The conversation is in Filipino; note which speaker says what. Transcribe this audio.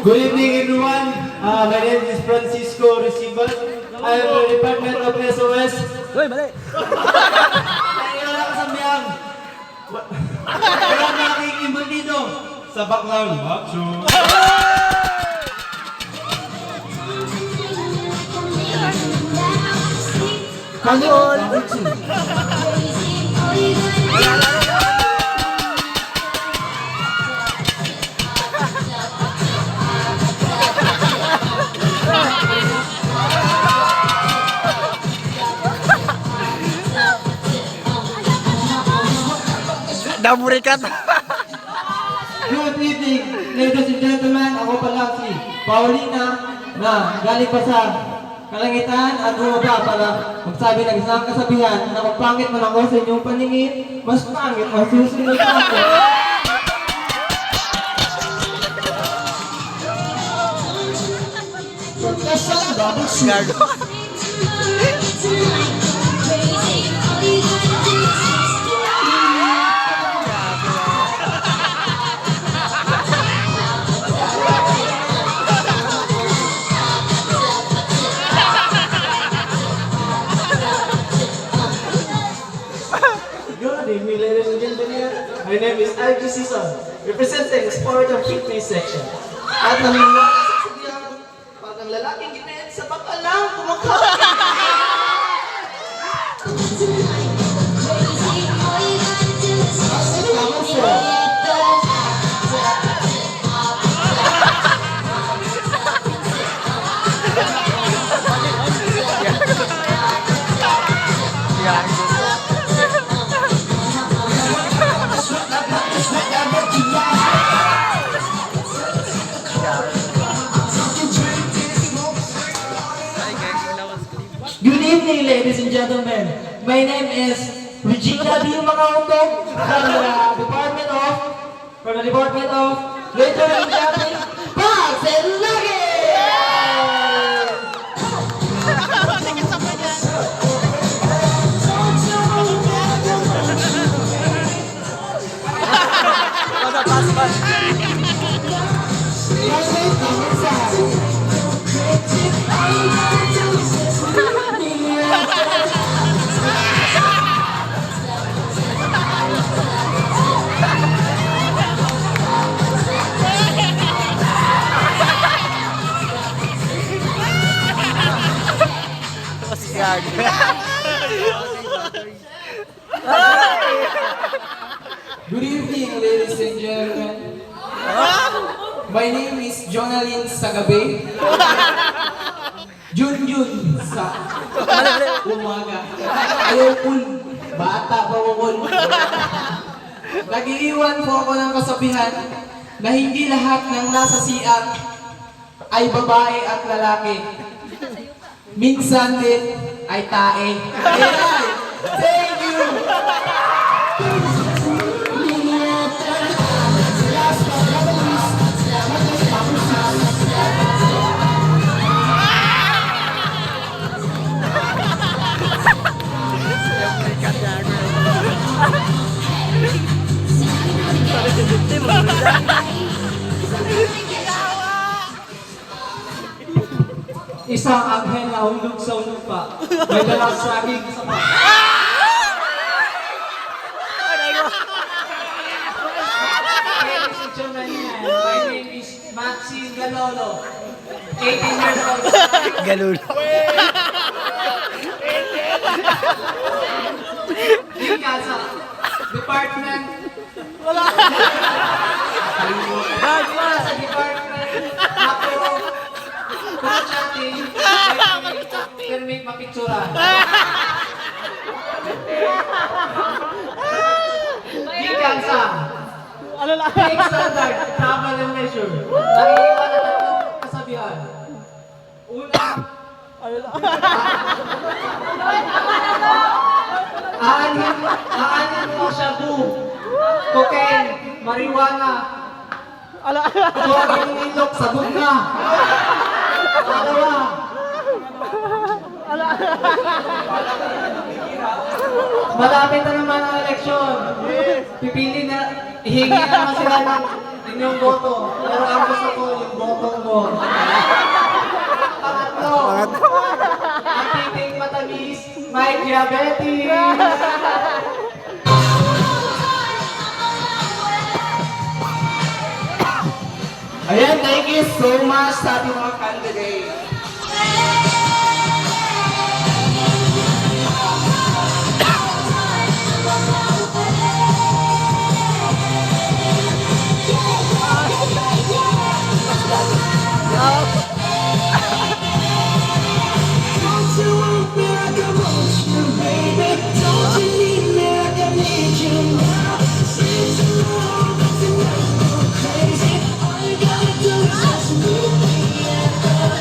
Speaker 1: Good evening, everyone. My name is Francisco Reciban. I am the Department of SOS.
Speaker 2: Uy, mali!
Speaker 1: Ay, wala ka sa miyang. Wala nakikimbal dito sa background. Macho.
Speaker 2: Kanol! Namurikat!
Speaker 1: Good evening, ladies and gentlemen. Ako pala si Paulina na galing pa sa Kalangitan at bumaba para magsabi ng isang kasabihan na kung pangit man ako sa inyong paningin, mas pangit ang susunod ako.
Speaker 2: Gago!
Speaker 1: Good evening, ladies and gentlemen. My name is Ivy Season, representing Sport and Fitness section. At naniniwala sa sabihan, pag ang lalaking ginit sa bakal lang kumakain. Good evening, ladies and gentlemen. My name is Regina D. Makaundong from the Department of Literature and Shopping, Parks and Luggage!
Speaker 3: Good evening, ladies and gentlemen. My name is Jonalyn Sagabe. Junjun sa umaga. Ayokul, bata pa wakul. Nag-iiwan po ako ng kasabihan na hindi lahat ng nasa CR ay babae at lalaki. Minsan din ay tae. Ayan! Thank you! Isang anghel na hulog sa lupa. May dalang saging sa pa. Ladies and gentlemen, my name is Maxine Galolo. 18 years old.
Speaker 2: Galulo.
Speaker 3: Ika sa department. Sa department. Ako. Chatting. Permit mapicturan. Gikan sa Big Standard Travel and Leisure. Nangiiwan na tatlong kasabihan. Una, aanin mo shabu, cocaine, marijuana, Huwag yung ilok, sabog na. Pangalawa. Malapit na naman ang eleksyon. Pipili na, ihingi na naman sila ng inyong boto. Pero ang gusto ko, yung botong mo. Pangatlo. Ang titing matamis, may diabetes. Ayan, thank you so much sa ating mga candidates.
Speaker 4: Don't you want me like I want you, baby? Don't you need me like I need you now? Seems to know that tonight go crazy. All you gotta do is just meet me at the